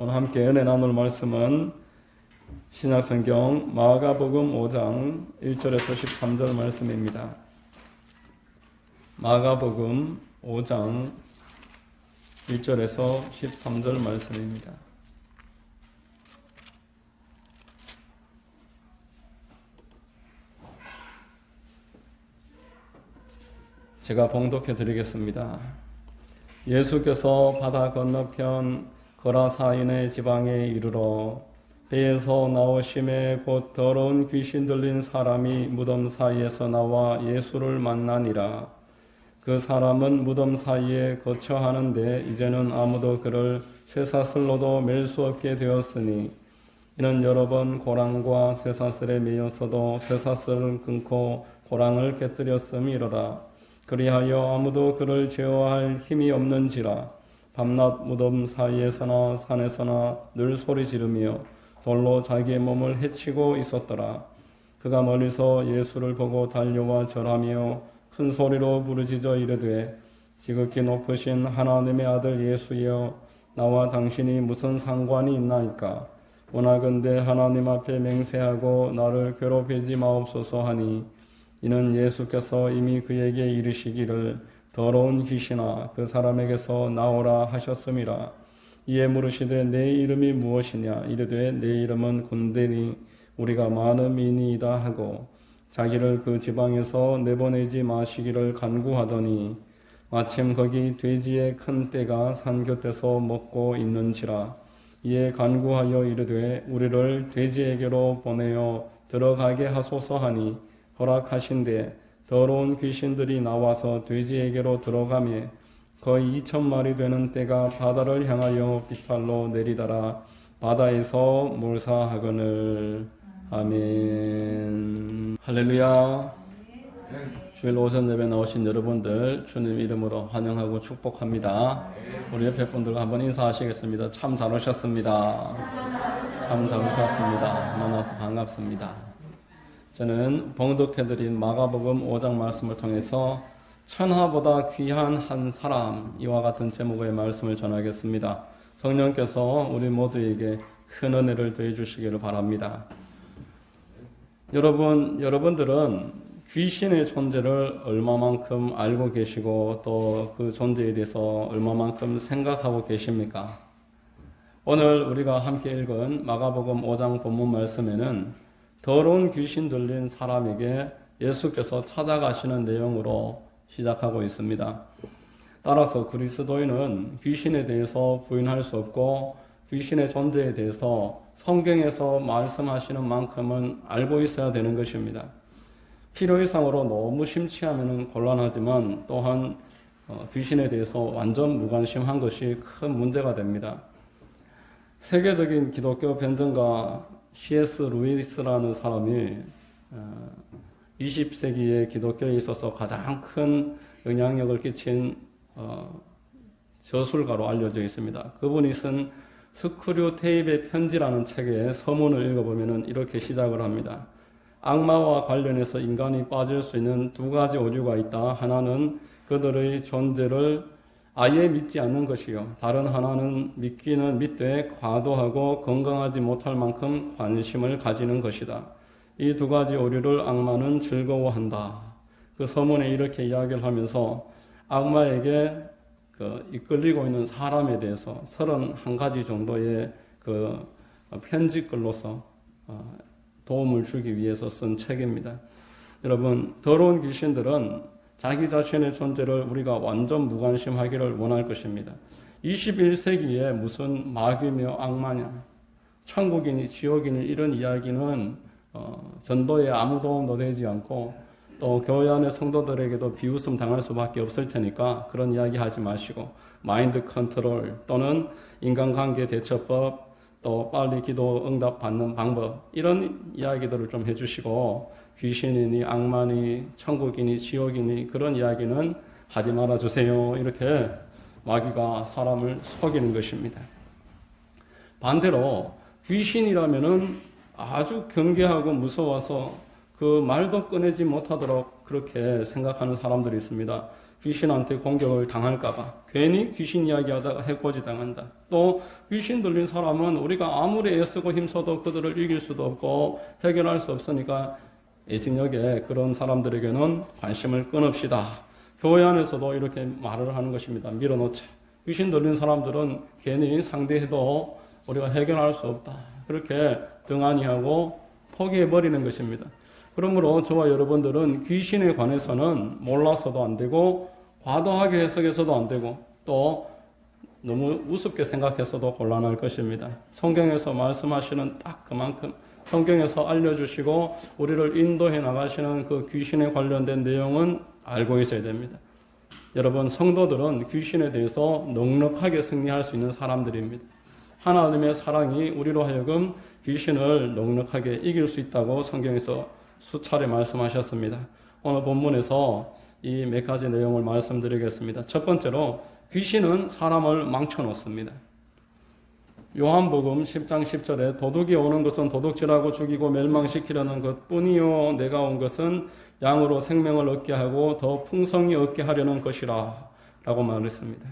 오늘 함께 은혜 나눌 말씀은 신약성경 마가복음 5장 1절에서 13절 말씀입니다. 마가복음 5장 1절에서 13절 말씀입니다. 제가 봉독해 드리겠습니다. 예수께서 바다 건너편 거라사인의 지방에 이르러 배에서 나오심에 곧 더러운 귀신 들린 사람이 무덤 사이에서 나와 예수를 만나니라. 그 사람은 무덤 사이에 거처하는데 이제는 아무도 그를 쇠사슬로도 맬 수 없게 되었으니 이는 여러 번 고랑과 쇠사슬에 매였어도 쇠사슬을 끊고 고랑을 깨뜨렸음이로라. 그리하여 아무도 그를 제어할 힘이 없는지라. 밤낮 무덤 사이에서나 산에서나 늘 소리 지르며 돌로 자기의 몸을 해치고 있었더라. 그가 멀리서 예수를 보고 달려와 절하며 큰 소리로 부르짖어 이르되 지극히 높으신 하나님의 아들 예수여, 나와 당신이 무슨 상관이 있나이까? 원하건대 하나님 앞에 맹세하고 나를 괴롭히지 마옵소서 하니, 이는 예수께서 이미 그에게 이르시기를 더러운 귀신아 그 사람에게서 나오라 하셨음이라. 이에 물으시되 내 이름이 무엇이냐? 이르되 내 이름은 군대니 우리가 많은 민이다 하고 자기를 그 지방에서 내보내지 마시기를 간구하더니 마침 거기 돼지의 큰 떼가 산 곁에서 먹고 있는지라. 이에 간구하여 이르되 우리를 돼지에게로 보내어 들어가게 하소서 하니 허락하신대 더러운 귀신들이 나와서 돼지에게로 들어가매 거의 2,000마리 되는 떼가 바다를 향하여 비탈로 내리더라. 바다에서 몰사하거늘. 아멘. 할렐루야. 주일 오전 예배 나오신 여러분들 주님 이름으로 환영하고 축복합니다. 우리 옆에 분들과 한번 인사하시겠습니다. 참 잘 오셨습니다. 참 잘 오셨습니다. 만나서 반갑습니다. 저는 봉독해드린 마가복음 5장 말씀을 통해서 천하보다 귀한 한 사람, 이와 같은 제목의 말씀을 전하겠습니다. 성령께서 우리 모두에게 큰 은혜를 더해 주시기를 바랍니다. 여러분들은 귀신의 존재를 얼마만큼 알고 계시고 또 그 존재에 대해서 얼마만큼 생각하고 계십니까? 오늘 우리가 함께 읽은 마가복음 5장 본문 말씀에는 더러운 귀신 들린 사람에게 예수께서 찾아가시는 내용으로 시작하고 있습니다. 따라서 그리스도인은 귀신에 대해서 부인할 수 없고 귀신의 존재에 대해서 성경에서 말씀하시는 만큼은 알고 있어야 되는 것입니다. 필요 이상으로 너무 심취하면 곤란하지만 또한 귀신에 대해서 완전 무관심한 것이 큰 문제가 됩니다. 세계적인 기독교 변증가 C.S. 루이스라는 사람이 20세기의 기독교에 있어서 가장 큰 영향력을 끼친 저술가로 알려져 있습니다. 그분이 쓴 스크류 테이프의 편지라는 책의 서문을 읽어보면 이렇게 시작을 합니다. 악마와 관련해서 인간이 빠질 수 있는 두 가지 오류가 있다. 하나는 그들의 존재를 아예 믿지 않는 것이요. 다른 하나는 믿기는 믿되 과도하고 건강하지 못할 만큼 관심을 가지는 것이다. 이 두 가지 오류를 악마는 즐거워한다. 그 서문에 이렇게 이야기를 하면서 악마에게 이끌리고 있는 사람에 대해서 31가지 정도의 그 편지글로서 도움을 주기 위해서 쓴 책입니다. 여러분, 더러운 귀신들은 자기 자신의 존재를 우리가 완전 무관심하기를 원할 것입니다. 21세기에 무슨 마귀며 악마냐, 천국이니 지옥이니 이런 이야기는 전도에 아무 도움도 되지 않고 또 교회 안의 성도들에게도 비웃음 당할 수밖에 없을 테니까 그런 이야기 하지 마시고 마인드 컨트롤 또는 인간관계 대처법 또 빨리 기도 응답 받는 방법 이런 이야기들을 좀 해주시고 귀신이니 악마니 천국이니 지옥이니 그런 이야기는 하지 말아주세요. 이렇게 마귀가 사람을 속이는 것입니다. 반대로 귀신이라면은 아주 경계하고 무서워서 그 말도 꺼내지 못하도록 그렇게 생각하는 사람들이 있습니다. 귀신한테 공격을 당할까봐 괜히 귀신 이야기하다가 해코지 당한다. 또 귀신 들린 사람은 우리가 아무리 애쓰고 힘써도 그들을 이길 수도 없고 해결할 수 없으니까 애신역에 그런 사람들에게는 관심을 끊읍시다. 교회 안에서도 이렇게 말을 하는 것입니다. 밀어놓자. 귀신 들린 사람들은 괜히 상대해도 우리가 해결할 수 없다. 그렇게 등한히하고 포기해버리는 것입니다. 그러므로 저와 여러분들은 귀신에 관해서는 몰라서도 안 되고 과도하게 해석해서도 안 되고 또 너무 우습게 생각해서도 곤란할 것입니다. 성경에서 말씀하시는 딱 그만큼 성경에서 알려주시고 우리를 인도해 나가시는 그 귀신에 관련된 내용은 알고 있어야 됩니다. 여러분, 성도들은 귀신에 대해서 넉넉하게 승리할 수 있는 사람들입니다. 하나님의 사랑이 우리로 하여금 귀신을 넉넉하게 이길 수 있다고 성경에서 수차례 말씀하셨습니다. 오늘 본문에서 이 몇 가지 내용을 말씀드리겠습니다. 첫 번째로 귀신은 사람을 망쳐놓습니다. 요한복음 10장 10절에 도둑이 오는 것은 도둑질하고 죽이고 멸망시키려는 것뿐이요 내가 온 것은 양으로 생명을 얻게 하고 더 풍성히 얻게 하려는 것이라 라고 말했습니다.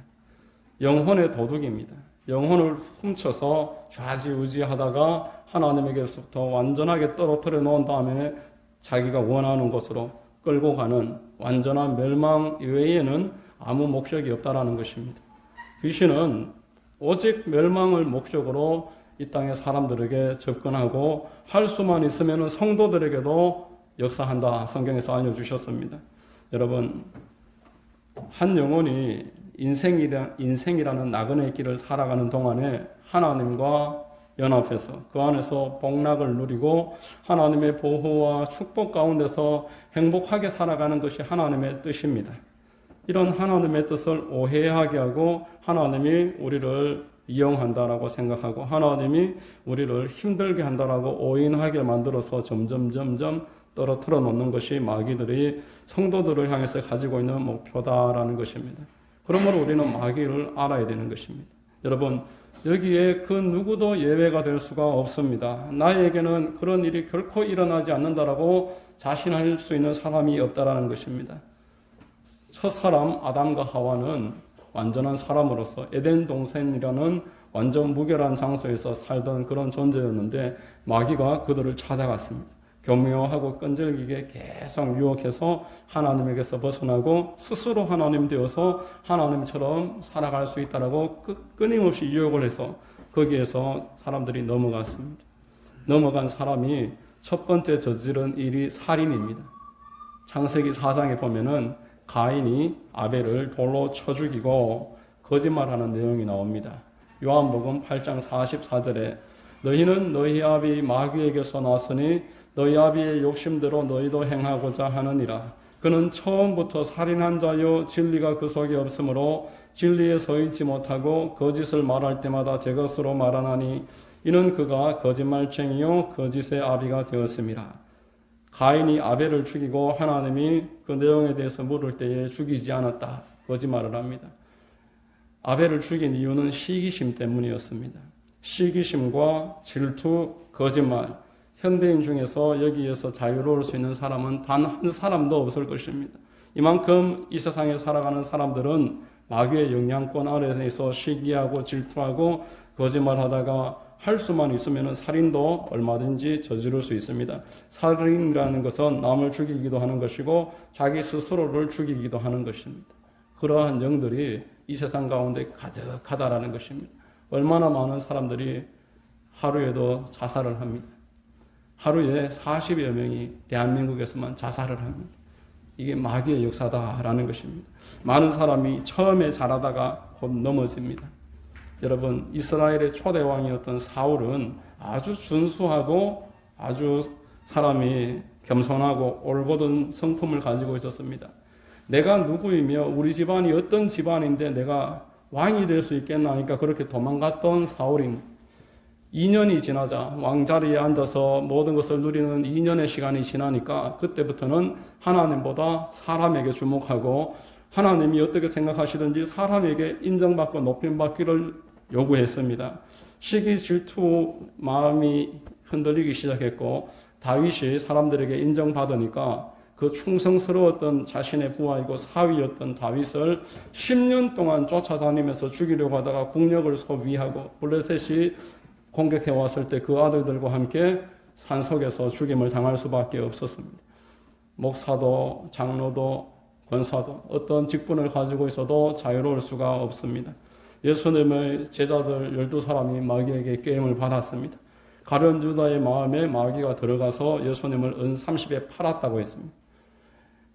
영혼의 도둑입니다. 영혼을 훔쳐서 좌지우지하다가 하나님에게서부터 완전하게 떨어뜨려 놓은 다음에 자기가 원하는 곳으로 끌고 가는 완전한 멸망 외에는 아무 목적이 없다라는 것입니다. 귀신은 오직 멸망을 목적으로 이 땅의 사람들에게 접근하고 할 수만 있으면 성도들에게도 역사한다. 성경에서 알려주셨습니다. 여러분, 한 영혼이 인생이라는 나그네 길을 살아가는 동안에 하나님과 연합해서 그 안에서 복락을 누리고 하나님의 보호와 축복 가운데서 행복하게 살아가는 것이 하나님의 뜻입니다. 이런 하나님의 뜻을 오해하게 하고 하나님이 우리를 이용한다라고 생각하고 하나님이 우리를 힘들게 한다라고 오인하게 만들어서 점점 떨어뜨려 놓는 것이 마귀들이 성도들을 향해서 가지고 있는 목표다라는 것입니다. 그러므로 우리는 마귀를 알아야 되는 것입니다. 여러분, 여기에 그 누구도 예외가 될 수가 없습니다. 나에게는 그런 일이 결코 일어나지 않는다라고 자신할 수 있는 사람이 없다라는 것입니다. 첫사람 아담과 하와는 완전한 사람으로서 에덴 동산이라는 완전 무결한 장소에서 살던 그런 존재였는데 마귀가 그들을 찾아갔습니다. 교묘하고 끈질기게 계속 유혹해서 하나님에게서 벗어나고 스스로 하나님 되어서 하나님처럼 살아갈 수 있다라고 끊임없이 유혹을 해서 거기에서 사람들이 넘어갔습니다. 넘어간 사람이 첫 번째 저지른 일이 살인입니다. 창세기 4장에 보면은 가인이 아벨을 돌로 쳐 죽이고 거짓말하는 내용이 나옵니다. 요한복음 8장 44절에 너희는 너희 아비 마귀에게서 났으니 너희 아비의 욕심대로 너희도 행하고자 하느니라. 그는 처음부터 살인한 자요 진리가 그 속에 없으므로 진리에 서 있지 못하고 거짓을 말할 때마다 제 것으로 말하나니 이는 그가 거짓말쟁이요 거짓의 아비가 되었음이라. 가인이 아벨을 죽이고 하나님이 그 내용에 대해서 물을 때에 죽이지 않았다. 거짓말을 합니다. 아벨을 죽인 이유는 시기심 때문이었습니다. 시기심과 질투, 거짓말. 현대인 중에서 여기에서 자유로울 수 있는 사람은 단 한 사람도 없을 것입니다. 이만큼 이 세상에 살아가는 사람들은 마귀의 영향권 아래에서 시기하고 질투하고 거짓말하다가 할 수만 있으면 살인도 얼마든지 저지를 수 있습니다. 살인이라는 것은 남을 죽이기도 하는 것이고 자기 스스로를 죽이기도 하는 것입니다. 그러한 영들이 이 세상 가운데 가득하다라는 것입니다. 얼마나 많은 사람들이 하루에도 자살을 합니다. 하루에 40여 명이 대한민국에서만 자살을 합니다. 이게 마귀의 역사다라는 것입니다. 많은 사람이 처음에 잘하다가 곧 넘어집니다. 여러분, 이스라엘의 초대 왕이었던 사울은 아주 준수하고 아주 사람이 겸손하고 올곧은 성품을 가지고 있었습니다. 내가 누구이며 우리 집안이 어떤 집안인데 내가 왕이 될 수 있겠나 하니까 그렇게 도망갔던 사울입니다. 2년이 지나자 왕자리에 앉아서 모든 것을 누리는 2년의 시간이 지나니까 그때부터는 하나님보다 사람에게 주목하고 하나님이 어떻게 생각하시든지 사람에게 인정받고 높임받기를 요구했습니다. 시기 질투 마음이 흔들리기 시작했고 다윗이 사람들에게 인정받으니까 그 충성스러웠던 자신의 부하이고 사위였던 다윗을 10년 동안 쫓아다니면서 죽이려고 하다가 국력을 소비하고 블레셋이 공격해 왔을 때 그 아들들과 함께 산속에서 죽임을 당할 수밖에 없었습니다. 목사도 장로도 권사도 어떤 직분을 가지고 있어도 자유로울 수가 없습니다. 예수님의 제자들 12사람이 마귀에게 꾀임을 받았습니다. 가룟 유다의 마음에 마귀가 들어가서 예수님을 은 30에 팔았다고 했습니다.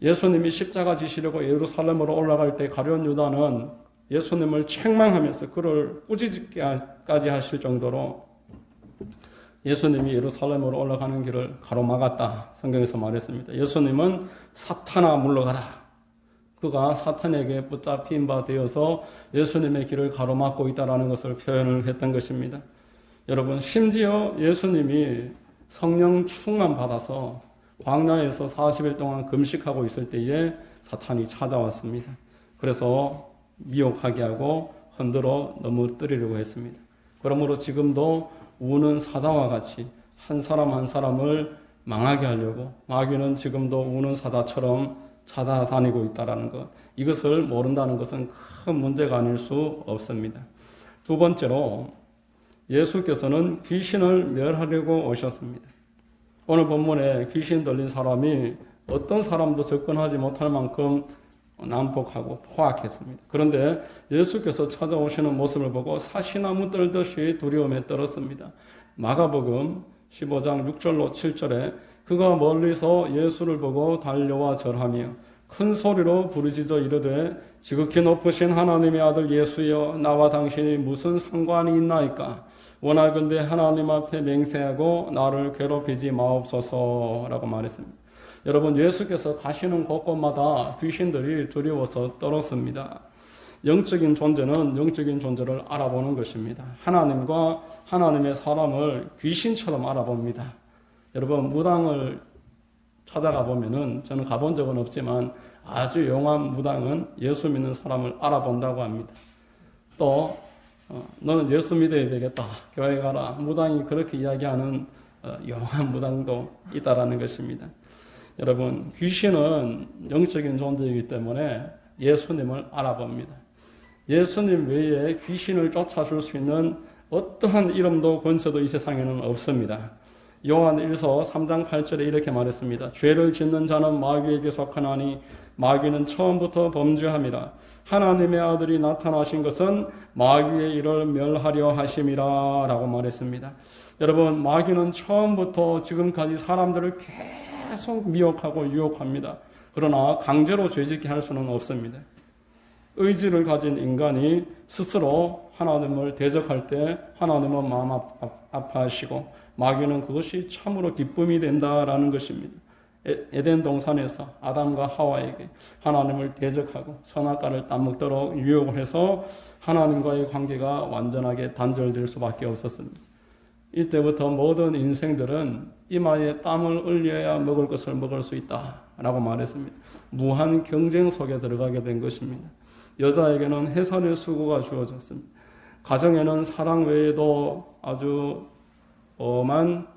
예수님이 십자가 지시려고 예루살렘으로 올라갈 때 가룟 유다는 예수님을 책망하면서 그를 꾸짖기까지 하실 정도로 예수님이 예루살렘으로 올라가는 길을 가로막았다. 성경에서 말했습니다. 예수님은 사탄아 물러가라. 그가 사탄에게 붙잡힌 바 되어서 예수님의 길을 가로막고 있다는 것을 표현을 했던 것입니다. 여러분, 심지어 예수님이 성령 충만 받아서 광야에서 40일 동안 금식하고 있을 때에 사탄이 찾아왔습니다. 그래서 미혹하게 하고 흔들어 넘어뜨리려고 했습니다. 그러므로 지금도 우는 사자와 같이 한 사람 한 사람을 망하게 하려고 마귀는 지금도 우는 사자처럼 찾아다니고 있다는 것, 이것을 모른다는 것은 큰 문제가 아닐 수 없습니다. 두 번째로 예수께서는 귀신을 멸하려고 오셨습니다. 오늘 본문에 귀신 들린 사람이 어떤 사람도 접근하지 못할 만큼 난폭하고 포악했습니다. 그런데 예수께서 찾아오시는 모습을 보고 사시나무 떨듯이 두려움에 떨었습니다. 마가복음 15장 6절로 7절에 그가 멀리서 예수를 보고 달려와 절하며 큰 소리로 부르짖어 이르되 지극히 높으신 하나님의 아들 예수여 나와 당신이 무슨 상관이 있나이까 원하건대 하나님 앞에 맹세하고 나를 괴롭히지 마옵소서라고 말했습니다. 여러분, 예수께서 가시는 곳곳마다 귀신들이 두려워서 떨었습니다. 영적인 존재는 영적인 존재를 알아보는 것입니다. 하나님과 하나님의 사람을 귀신처럼 알아봅니다. 여러분, 무당을 찾아가 보면은 저는 가본 적은 없지만 아주 용한 무당은 예수 믿는 사람을 알아본다고 합니다. 또 너는 예수 믿어야 되겠다. 교회 가라. 무당이 그렇게 이야기하는 용한 무당도 있다라는 것입니다. 여러분, 귀신은 영적인 존재이기 때문에 예수님을 알아봅니다. 예수님 외에 귀신을 쫓아줄 수 있는 어떠한 이름도 권세도 이 세상에는 없습니다. 요한 1서 3장 8절에 이렇게 말했습니다. 죄를 짓는 자는 마귀에게 속하나니 마귀는 처음부터 범죄함이라. 하나님의 아들이 나타나신 것은 마귀의 일을 멸하려 하심이라 라고 말했습니다. 여러분, 마귀는 처음부터 지금까지 사람들을 계속 미혹하고 유혹합니다. 그러나 강제로 죄짓게 할 수는 없습니다. 의지를 가진 인간이 스스로 하나님을 대적할 때 하나님은 마음 아파하시고 마귀는 그것이 참으로 기쁨이 된다라는 것입니다. 에덴 동산에서 아담과 하와에게 하나님을 대적하고 선악과를 따먹도록 유혹을 해서 하나님과의 관계가 완전하게 단절될 수밖에 없었습니다. 이때부터 모든 인생들은 이마에 땀을 흘려야 먹을 것을 먹을 수 있다라고 말했습니다. 무한 경쟁 속에 들어가게 된 것입니다. 여자에게는 해산의 수고가 주어졌습니다. 가정에는 사랑 외에도 아주 엄한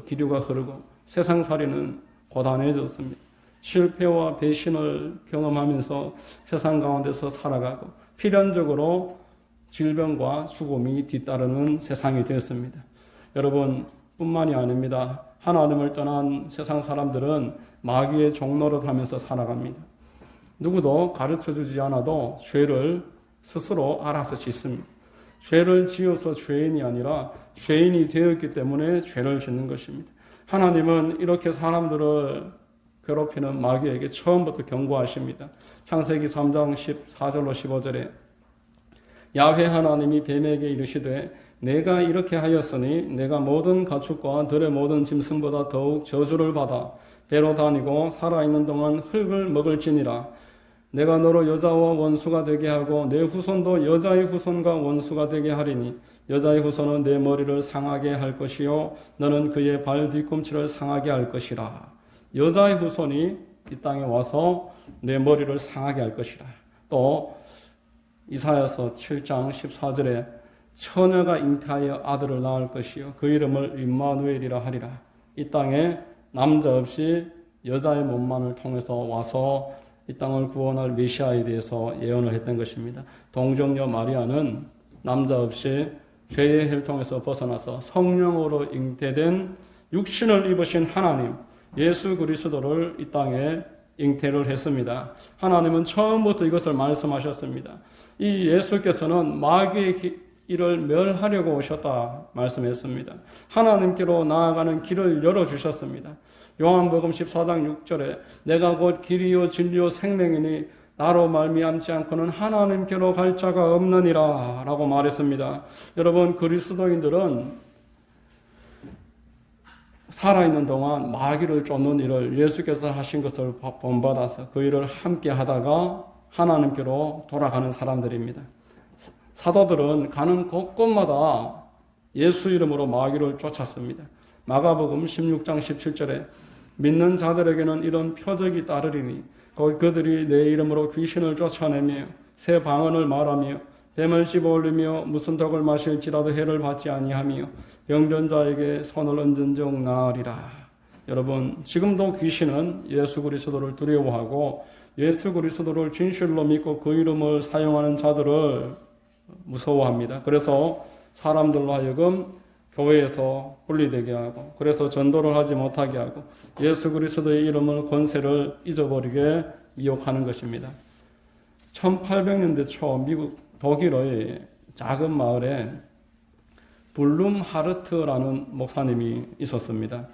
기류가 흐르고 세상살이는 고단해졌습니다. 실패와 배신을 경험하면서 세상 가운데서 살아가고 필연적으로 질병과 죽음이 뒤따르는 세상이 되었습니다. 여러분, 뿐만이 아닙니다. 하나님을 떠난 세상 사람들은 마귀의 종노릇 하면서 살아갑니다. 누구도 가르쳐주지 않아도 죄를 스스로 알아서 짓습니다. 죄를 지어서 죄인이 아니라 죄인이 되었기 때문에 죄를 짓는 것입니다. 하나님은 이렇게 사람들을 괴롭히는 마귀에게 처음부터 경고하십니다. 창세기 3장 14절로 15절에 야훼 하나님이 뱀에게 이르시되 내가 이렇게 하였으니 내가 모든 가축과 들의 모든 짐승보다 더욱 저주를 받아 배로 다니고 살아있는 동안 흙을 먹을지니라. 내가 너로 여자와 원수가 되게 하고 내 후손도 여자의 후손과 원수가 되게 하리니 여자의 후손은 내 머리를 상하게 할 것이요 너는 그의 발 뒤꿈치를 상하게 할 것이라. 여자의 후손이 이 땅에 와서 내 머리를 상하게 할 것이라. 또 이사야서 7장 14절에 처녀가 잉태하여 아들을 낳을 것이요 그 이름을 임마누엘이라 하리라. 이 땅에 남자 없이 여자의 몸만을 통해서 와서 이 땅을 구원할 메시아에 대해서 예언을 했던 것입니다. 동정녀 마리아는 남자 없이 죄의 혈통에서 벗어나서 성령으로 잉태된 육신을 입으신 하나님 예수 그리스도를 이 땅에 잉태를 했습니다. 하나님은 처음부터 이것을 말씀하셨습니다. 이 예수께서는 마귀의 길을 멸하려고 오셨다 말씀했습니다. 하나님께로 나아가는 길을 열어주셨습니다. 요한복음 14장 6절에 내가 곧 길이요 진리요 생명이니 나로 말미암지 않고는 하나님께로 갈 자가 없느니라 라고 말했습니다. 여러분, 그리스도인들은 살아있는 동안 마귀를 쫓는 일을 예수께서 하신 것을 본받아서 그 일을 함께 하다가 하나님께로 돌아가는 사람들입니다. 사도들은 가는 곳곳마다 예수 이름으로 마귀를 쫓았습니다. 마가복음 16장 17절에 믿는 자들에게는 이런 표적이 따르리니 그들이 내 이름으로 귀신을 쫓아내며 새 방언을 말하며 뱀을 씹어올리며 무슨 독을 마실지라도 해를 받지 아니하며 병든 자에게 손을 얹은 적 나으리라. 여러분, 지금도 귀신은 예수 그리스도를 두려워하고 예수 그리스도를 진실로 믿고 그 이름을 사용하는 자들을 무서워합니다. 그래서 사람들로 하여금 교회에서 분리되게 하고, 그래서 전도를 하지 못하게 하고 예수 그리스도의 이름을 권세를 잊어버리게 미혹하는 것입니다. 1800년대 초 미국 독일의 작은 마을에 블룸하르트라는 목사님이 있었습니다.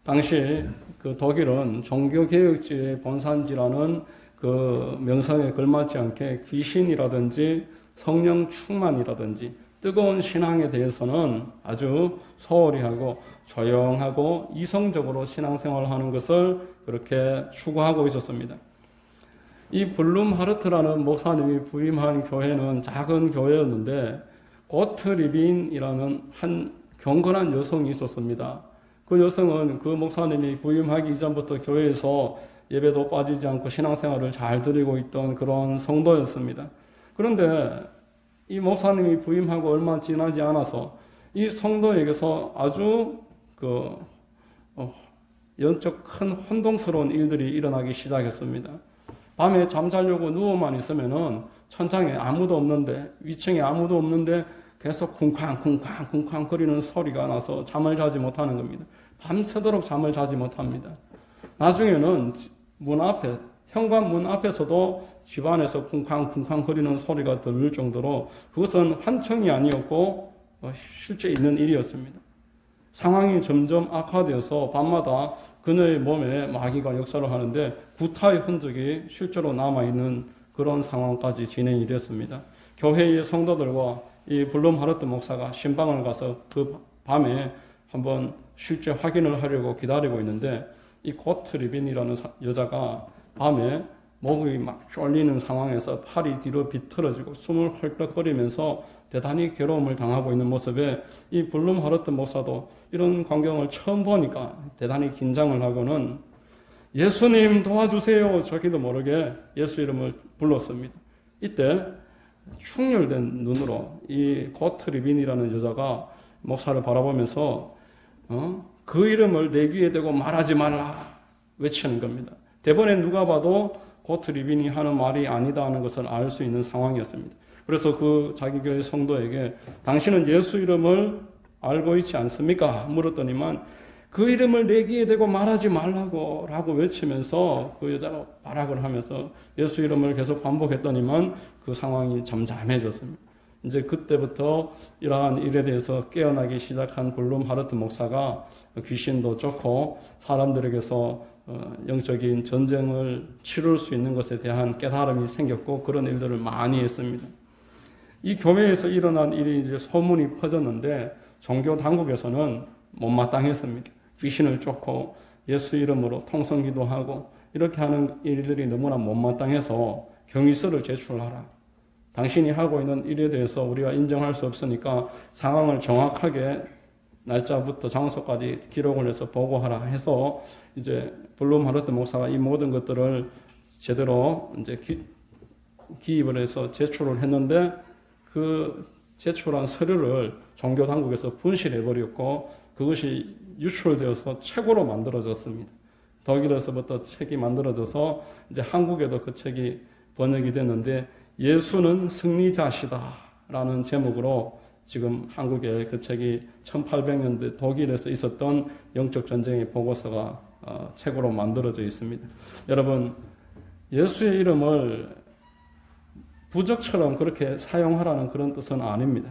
당시 그 독일은 종교개혁주의 본산지라는 그 명성에 걸맞지 않게 귀신이라든지 성령 충만이라든지 뜨거운 신앙에 대해서는 아주 소홀히 하고 조용하고 이성적으로 신앙생활을 하는 것을 그렇게 추구하고 있었습니다. 이 블룸하르트라는 목사님이 부임한 교회는 작은 교회였는데 고트리빈이라는 한 경건한 여성이 있었습니다. 그 여성은 그 목사님이 부임하기 이전부터 교회에서 예배도 빠지지 않고 신앙생활을 잘 드리고 있던 그런 성도였습니다. 그런데 이 목사님이 부임하고 얼마 지나지 않아서 이 성도에게서 아주 영적 큰 혼동스러운 일들이 일어나기 시작했습니다. 밤에 잠자려고 누워만 있으면은 천장에 아무도 없는데, 위층에 아무도 없는데 계속 쿵쾅 거리는 소리가 나서 잠을 자지 못하는 겁니다. 밤새도록 잠을 자지 못합니다. 나중에는 문 앞에, 현관문 앞에서도 집안에서 쿵쾅 거리는 소리가 들릴 정도로 그것은 환청이 아니었고 실제 있는 일이었습니다. 상황이 점점 악화되어서 밤마다 그녀의 몸에 마귀가 역사를 하는데 구타의 흔적이 실제로 남아있는 그런 상황까지 진행이 됐습니다. 교회의 성도들과 이 블룸하르트 목사가 신방을 가서 그 밤에 한번 실제 확인을 하려고 기다리고 있는데 이 고트리빈이라는 여자가 밤에 목이 막 쫄리는 상황에서 팔이 뒤로 비틀어지고 숨을 헐떡거리면서 대단히 괴로움을 당하고 있는 모습에 이 블룸하르트 목사도 이런 광경을 처음 보니까 대단히 긴장을 하고는 예수님 도와주세요. 저기도 모르게 예수 이름을 불렀습니다. 이때 충혈된 눈으로 이 고트리빈이라는 여자가 목사를 바라보면서 그 이름을 내 귀에 대고 말하지 말라 외치는 겁니다. 대번에 누가 봐도 고트리빈이 하는 말이 아니다 하는 것을 알 수 있는 상황이었습니다. 그래서 그 자기 교회 성도에게 당신은 예수 이름을 알고 있지 않습니까? 물었더니만 그 이름을 내 귀에 대고 말하지 말라고 라고 외치면서 그 여자가 발악을 하면서 예수 이름을 계속 반복했더니만 그 상황이 잠잠해졌습니다. 이제 그때부터 이러한 일에 대해서 깨어나기 시작한 블룸하르트 목사가 귀신도 쫓고 사람들에게서 영적인 전쟁을 치룰 수 있는 것에 대한 깨달음이 생겼고 그런 일들을 많이 했습니다. 이 교회에서 일어난 일이 이제 소문이 퍼졌는데 종교 당국에서는 못마땅했습니다. 귀신을 쫓고 예수 이름으로 통성기도하고 이렇게 하는 일들이 너무나 못마땅해서 경위서를 제출하라. 당신이 하고 있는 일에 대해서 우리가 인정할 수 없으니까 상황을 정확하게 날짜부터 장소까지 기록을 해서 보고하라 해서 이제 블룸하르트 목사가 이 모든 것들을 제대로 이제 기입을 해서 제출을 했는데 그 제출한 서류를 종교 당국에서 분실해 버렸고 그것이 유출되어서 책으로 만들어졌습니다. 독일에서부터 책이 만들어져서 이제 한국에도 그 책이 번역이 됐는데 예수는 승리자시다라는 제목으로 지금 한국에 그 책이 1800년대 독일에서 있었던 영적 전쟁의 보고서가 책으로 만들어져 있습니다. 여러분, 예수의 이름을 부적처럼 그렇게 사용하라는 그런 뜻은 아닙니다.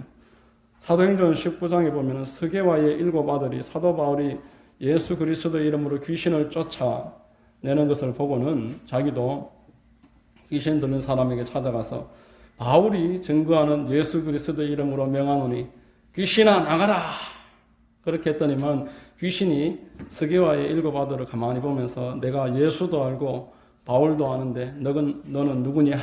사도행전 19장에 보면 스게와의 7 아들이 사도 바울이 예수 그리스도의 이름으로 귀신을 쫓아내는 것을 보고는 자기도 귀신 들린 사람에게 찾아가서 바울이 증거하는 예수 그리스도의 이름으로 명하노니 귀신아 나가라! 그렇게 했더니만 귀신이 스게와의 7 아들을 가만히 보면서 내가 예수도 알고 바울도 아는데 너는 누구냐?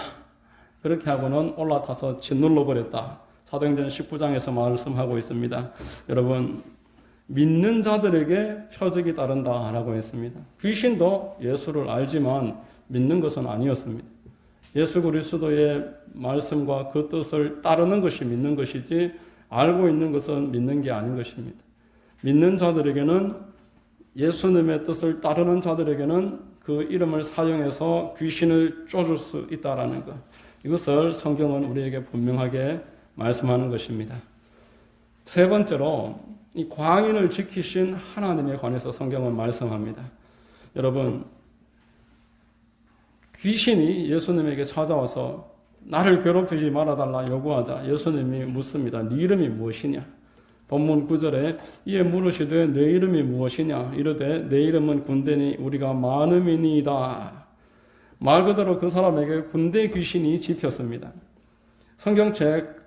그렇게 하고는 올라타서 짓눌러 버렸다. 사도행전 19장에서 말씀하고 있습니다. 여러분, 믿는 자들에게 표적이 따른다라고 했습니다. 귀신도 예수를 알지만 믿는 것은 아니었습니다. 예수 그리스도의 말씀과 그 뜻을 따르는 것이 믿는 것이지 알고 있는 것은 믿는 게 아닌 것입니다. 믿는 자들에게는 예수님의 뜻을 따르는 자들에게는 그 이름을 사용해서 귀신을 쫓을 수 있다라는 것. 이것을 성경은 우리에게 분명하게 말씀하는 것입니다. 세 번째로 이 광인을 지키신 하나님에 관해서 성경은 말씀합니다. 여러분, 귀신이 예수님에게 찾아와서 나를 괴롭히지 말아달라 요구하자 예수님이 묻습니다. 네 이름이 무엇이냐? 본문 9절에 이에 물으시되 내 이름이 무엇이냐? 이르되 내 이름은 군대니 우리가 많음이니이다. 말 그대로 그 사람에게 군대 귀신이 집혔습니다. 성경책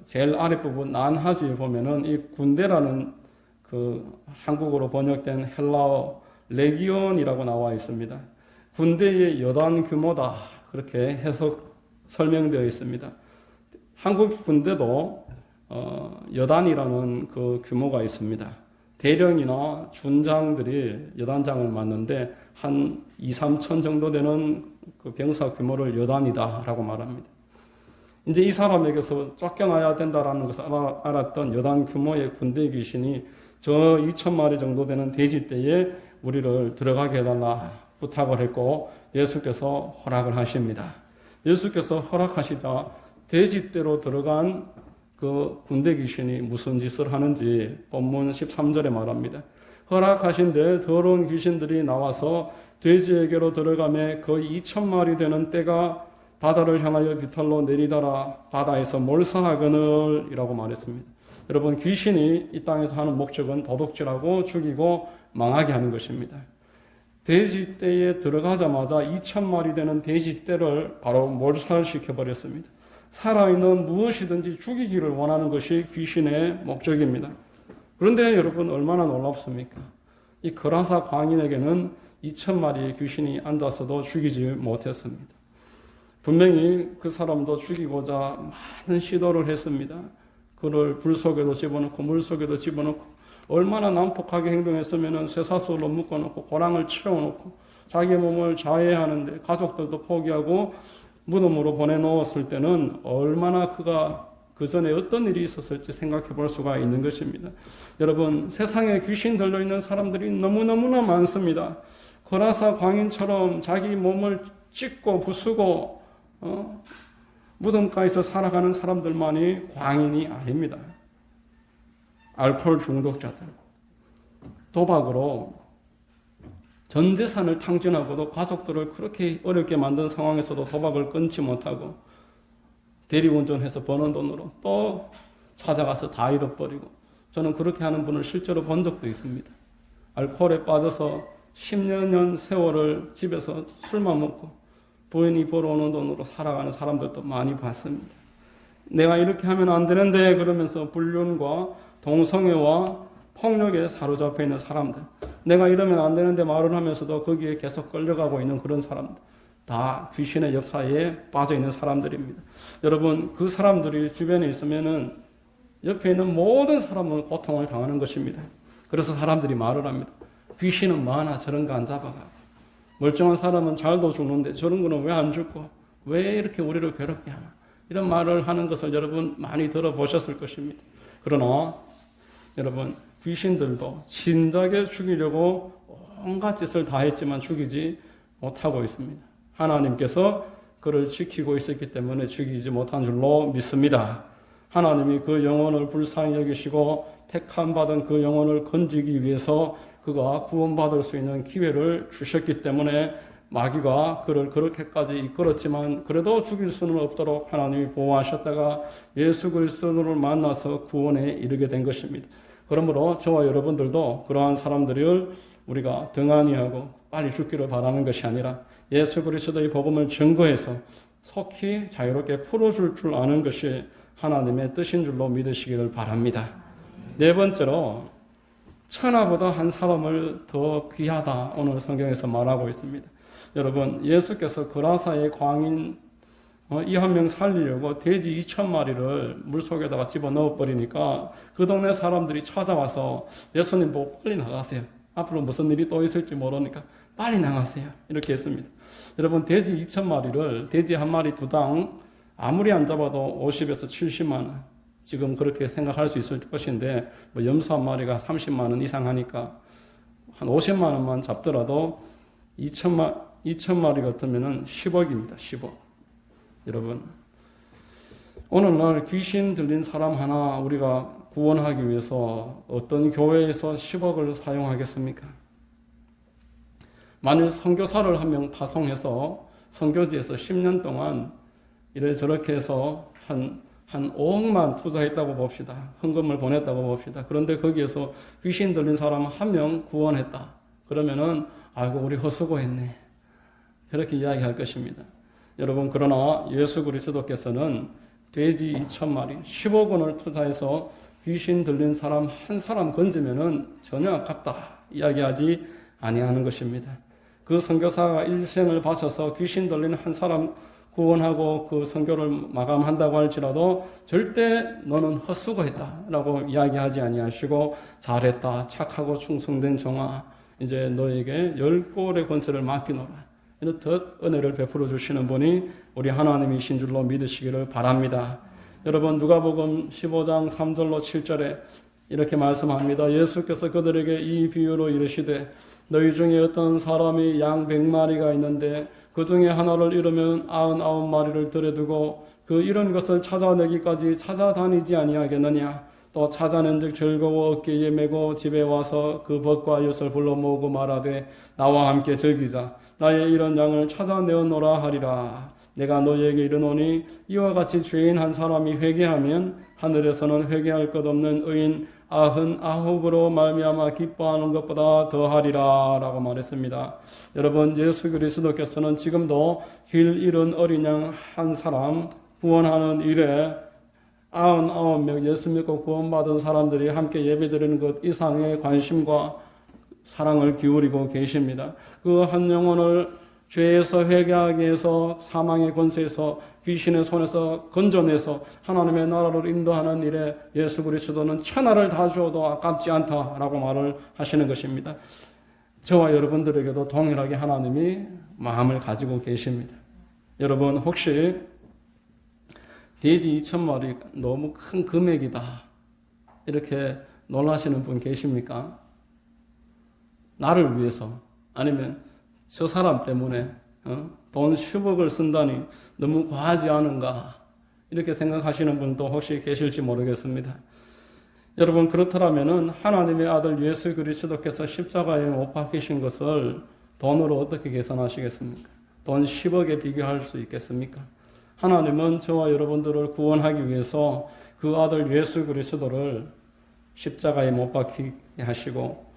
제일 아랫부분 난하주에 보면은 이 군대라는 한국어로 번역된 헬라어 레기온이라고 나와 있습니다. 군대의 여단 규모다. 그렇게 설명되어 있습니다. 한국 군대도 여단이라는 그 규모가 있습니다. 대령이나 준장들이 여단장을 맡는데 한 2, 3천 정도 되는 그 병사 규모를 여단이다라고 말합니다. 이제 이 사람에게서 쫓겨나야 된다라는 것을 알았던 여단 규모의 군대 귀신이 저 2,000마리 정도 되는 돼지떼에 우리를 들어가게 해달라 부탁을 했고 예수께서 허락을 하십니다. 예수께서 허락하시자 돼지떼로 들어간 그 군대 귀신이 무슨 짓을 하는지 본문 13절에 말합니다. 허락하신 데 더러운 귀신들이 나와서 돼지에게로 들어가매 거의 2,000마리 되는 떼가 바다를 향하여 비탈로 내리더라. 바다에서 몰사하거늘 이라고 말했습니다. 여러분, 귀신이 이 땅에서 하는 목적은 도둑질하고 죽이고 망하게 하는 것입니다. 돼지떼에 들어가자마자 2,000마리 되는 돼지떼를 바로 몰살시켜버렸습니다. 살아있는 무엇이든지 죽이기를 원하는 것이 귀신의 목적입니다. 그런데 여러분, 얼마나 놀랍습니까? 이 거라사 광인에게는 2,000마리의 귀신이 앉아서도 죽이지 못했습니다. 분명히 그 사람도 죽이고자 많은 시도를 했습니다. 그를 불 속에도 집어넣고 물 속에도 집어넣고 얼마나 난폭하게 행동했으면 쇠사슬로 묶어놓고 고랑을 채워놓고 자기 몸을 자해하는데 가족들도 포기하고 무덤으로 보내놓았을 때는 얼마나 그가 그 전에 어떤 일이 있었을지 생각해 볼 수가 있는 것입니다. 여러분, 세상에 귀신 들려있는 사람들이 너무너무나 많습니다. 거라사 광인처럼 자기 몸을 찢고 부수고 무덤가에서 살아가는 사람들만이 광인이 아닙니다. 알코올 중독자들, 도박으로 전 재산을 탕진하고도 가족들을 그렇게 어렵게 만든 상황에서도 도박을 끊지 못하고 대리운전해서 버는 돈으로 또 찾아가서 다 잃어버리고, 저는 그렇게 하는 분을 실제로 본 적도 있습니다. 알코올에 빠져서 10년 세월을 집에서 술만 먹고 부인이 벌어오는 돈으로 살아가는 사람들도 많이 봤습니다. 내가 이렇게 하면 안 되는데 그러면서 불륜과 동성애와 폭력에 사로잡혀 있는 사람들, 내가 이러면 안 되는데 말을 하면서도 거기에 계속 끌려가고 있는 그런 사람들, 다 귀신의 역사에 빠져 있는 사람들입니다. 여러분, 그 사람들이 주변에 있으면은 옆에 있는 모든 사람은 고통을 당하는 것입니다. 그래서 사람들이 말을 합니다. 귀신은 뭐하나 저런 거 안 잡아가고, 멀쩡한 사람은 잘도 죽는데 저런 거는 왜 안 죽고 왜 이렇게 우리를 괴롭게 하나, 이런 말을 하는 것을 여러분 많이 들어보셨을 것입니다. 그러나 여러분, 귀신들도 진작에 죽이려고 온갖 짓을 다 했지만 죽이지 못하고 있습니다. 하나님께서 그를 지키고 있었기 때문에 죽이지 못한 줄로 믿습니다. 하나님이 그 영혼을 불쌍히 여기시고 택함 받은 그 영혼을 건지기 위해서 그가 구원받을 수 있는 기회를 주셨기 때문에 마귀가 그를 그렇게까지 이끌었지만 그래도 죽일 수는 없도록 하나님이 보호하셨다가 예수 그리스도를 만나서 구원에 이르게 된 것입니다. 그러므로 저와 여러분들도 그러한 사람들을 우리가 등한히 하고 빨리 죽기를 바라는 것이 아니라 예수 그리스도의 복음을 증거해서 속히 자유롭게 풀어줄 줄 아는 것이 하나님의 뜻인 줄로 믿으시기를 바랍니다. 네 번째로 천하보다 한 사람을 더 귀하다 오늘 성경에서 말하고 있습니다. 여러분, 예수께서 그라사의 광인 이 한 명 살리려고 돼지 2,000마리를 물속에다가 집어넣어 버리니까 그 동네 사람들이 찾아와서 예수님 보고 빨리 나가세요. 앞으로 무슨 일이 또 있을지 모르니까 빨리 나가세요. 이렇게 했습니다. 여러분, 돼지 2,000마리를 돼지 한 마리 두당 아무리 안 잡아도 50에서 70만 원 지금 그렇게 생각할 수 있을 것인데 뭐 염소 한 마리가 30만 원 이상 하니까 한 50만 원만 잡더라도 2,000마리 같으면은 10억입니다. 10억. 여러분, 오늘날 귀신 들린 사람 하나 우리가 구원하기 위해서 어떤 교회에서 10억을 사용하겠습니까? 만일 선교사를 한 명 파송해서 선교지에서 10년 동안 이래저렇게 해서 한 5억만 투자했다고 봅시다. 헌금을 보냈다고 봅시다. 그런데 거기에서 귀신 들린 사람 한 명 구원했다. 그러면은 아이고 우리 헛수고했네. 그렇게 이야기할 것입니다. 여러분, 그러나 예수 그리스도께서는 돼지 2,000마리 10억 원을 투자해서 귀신 들린 사람 한 사람 건지면은 전혀 아깝다 이야기하지 아니하는 것입니다. 그 선교사가 일생을 바쳐서 귀신 들린 한 사람 구원하고 그 선교를 마감한다고 할지라도 절대 너는 헛수고했다라고 이야기하지 아니하시고 잘했다, 착하고 충성된 종아, 이제 너에게 10골의 권세를 맡기노라. 이렇듯 은혜를 베풀어 주시는 분이 우리 하나님이신 줄로 믿으시기를 바랍니다. 여러분, 누가복음 15장 3절로 7절에 이렇게 말씀합니다. 예수께서 그들에게 이 비유로 이르시되 너희 중에 어떤 사람이 양 100마리가 있는데 그 중에 하나를 잃으면 99마리를 들여두고 그 잃은 것을 찾아내기까지 찾아다니지 아니하겠느냐. 또 찾아낸즉 즐거워 어깨에 메고 집에 와서 그 벗과 윷을 불러 모으고 말하되 나와 함께 즐기자. 나의 이런 양을 찾아내었노라 하리라. 내가 너희에게 이르노니 이와 같이 죄인 한 사람이 회개하면 하늘에서는 회개할 것 없는 의인 99으로 말미암아 기뻐하는 것보다 더하리라 라고 말했습니다. 여러분, 예수 그리스도께서는 지금도 길 잃은 어린 양 한 사람 구원하는 일에 99명 예수 믿고 구원받은 사람들이 함께 예배드리는 것 이상의 관심과 사랑을 기울이고 계십니다. 그 한 영혼을 죄에서 회개하게 해서 사망의 권세에서 귀신의 손에서 건져내서 하나님의 나라를 인도하는 일에 예수 그리스도는 천하를 다 주어도 아깝지 않다라고 말을 하시는 것입니다. 저와 여러분들에게도 동일하게 하나님이 마음을 가지고 계십니다. 여러분, 혹시 돼지 2,000마리 너무 큰 금액이다 이렇게 놀라시는 분 계십니까? 나를 위해서 아니면 저 사람 때문에 돈 10억을 쓴다니 너무 과하지 않은가 이렇게 생각하시는 분도 혹시 계실지 모르겠습니다. 여러분, 그렇더라면은 하나님의 아들 예수 그리스도께서 십자가에 못 박히신 것을 돈으로 어떻게 계산하시겠습니까? 돈 10억에 비교할 수 있겠습니까? 하나님은 저와 여러분들을 구원하기 위해서 그 아들 예수 그리스도를 십자가에 못 박히게 하시고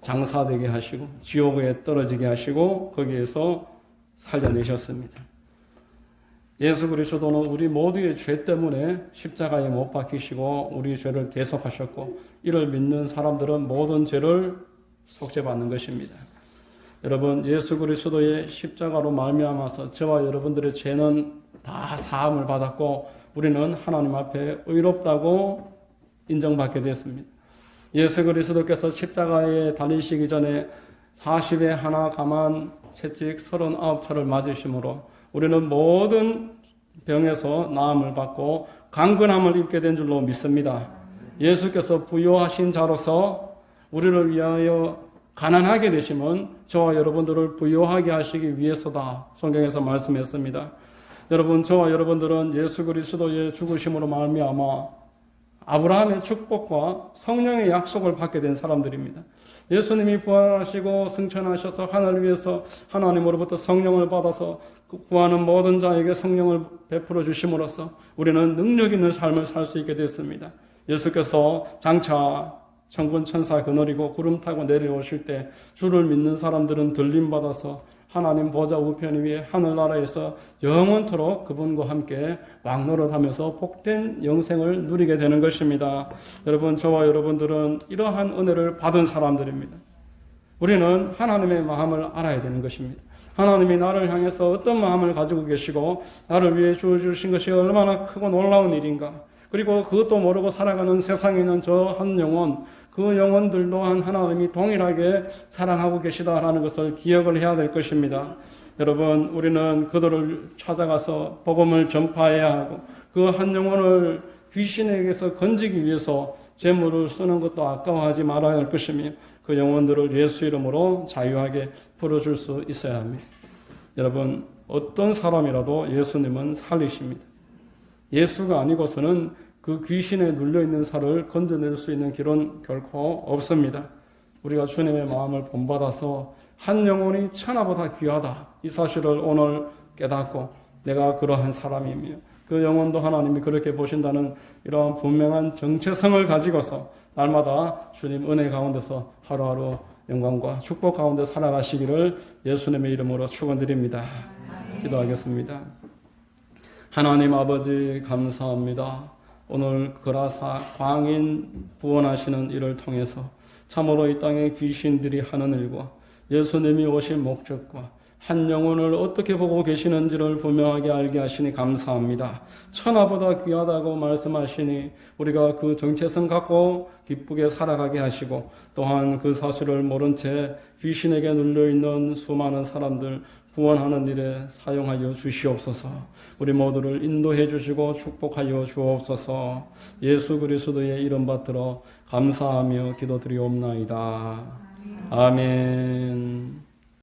장사되게 하시고 지옥에 떨어지게 하시고 거기에서 살려내셨습니다. 예수 그리스도는 우리 모두의 죄 때문에 십자가에 못 박히시고 우리 죄를 대속하셨고 이를 믿는 사람들은 모든 죄를 속죄받는 것입니다. 여러분, 예수 그리스도의 십자가로 말미암아서 저와 여러분들의 죄는 다 사함을 받았고 우리는 하나님 앞에 의롭다고 인정받게 됐습니다. 예수 그리스도께서 십자가에 달리시기 전에 40에 하나 가만 채찍 39차를 맞으심으로 우리는 모든 병에서 나음을 받고 강건함을 입게 된 줄로 믿습니다. 예수께서 부요하신 자로서 우리를 위하여 가난하게 되심은 저와 여러분들을 부요하게 하시기 위해서다. 성경에서 말씀했습니다. 여러분, 저와 여러분들은 예수 그리스도의 죽으심으로 말미암아 아브라함의 축복과 성령의 약속을 받게 된 사람들입니다. 예수님이 부활하시고 승천하셔서 하늘을 위해서 하나님으로부터 성령을 받아서 구하는 모든 자에게 성령을 베풀어 주심으로써 우리는 능력 있는 삶을 살 수 있게 됐습니다. 예수께서 장차 천군 천사 그늘이고 구름 타고 내려오실 때 주를 믿는 사람들은 들림받아서 하나님 보좌 우편 위에 하늘나라에서 영원토록 그분과 함께 왕노릇하면서 복된 영생을 누리게 되는 것입니다. 여러분, 저와 여러분들은 이러한 은혜를 받은 사람들입니다. 우리는 하나님의 마음을 알아야 되는 것입니다. 하나님이 나를 향해서 어떤 마음을 가지고 계시고 나를 위해 주어주신 것이 얼마나 크고 놀라운 일인가. 그리고 그것도 모르고 살아가는 세상에 있는 저 한 영혼, 그 영혼들 또한 하나님이 동일하게 사랑하고 계시다라는 것을 기억을 해야 될 것입니다. 여러분, 우리는 그들을 찾아가서 복음을 전파해야 하고 그 한 영혼을 귀신에게서 건지기 위해서 재물을 쓰는 것도 아까워하지 말아야 할 것이며 그 영혼들을 예수 이름으로 자유하게 풀어줄 수 있어야 합니다. 여러분, 어떤 사람이라도 예수님은 살리십니다. 예수가 아니고서는 그 귀신에 눌려있는 살을 건져낼 수 있는 길은 결코 없습니다. 우리가 주님의 마음을 본받아서 한 영혼이 천하보다 귀하다. 이 사실을 오늘 깨닫고 내가 그러한 사람이며 그 영혼도 하나님이 그렇게 보신다는 이러한 분명한 정체성을 가지고서 날마다 주님 은혜 가운데서 하루하루 영광과 축복 가운데 살아가시기를 예수님의 이름으로 축원드립니다. 기도하겠습니다. 하나님 아버지 감사합니다. 오늘 그라사 광인 구원하시는 일을 통해서 참으로 이 땅에 귀신들이 하는 일과 예수님이 오신 목적과 한 영혼을 어떻게 보고 계시는지를 분명하게 알게 하시니 감사합니다. 천하보다 귀하다고 말씀하시니 우리가 그 정체성 갖고 기쁘게 살아가게 하시고 또한 그 사실을 모른 채 귀신에게 눌려있는 수많은 사람들 구원하는 일에 사용하여 주시옵소서. 우리 모두를 인도해 주시고 축복하여 주옵소서. 예수 그리스도의 이름 받들어 감사하며 기도드리옵나이다. 아멘.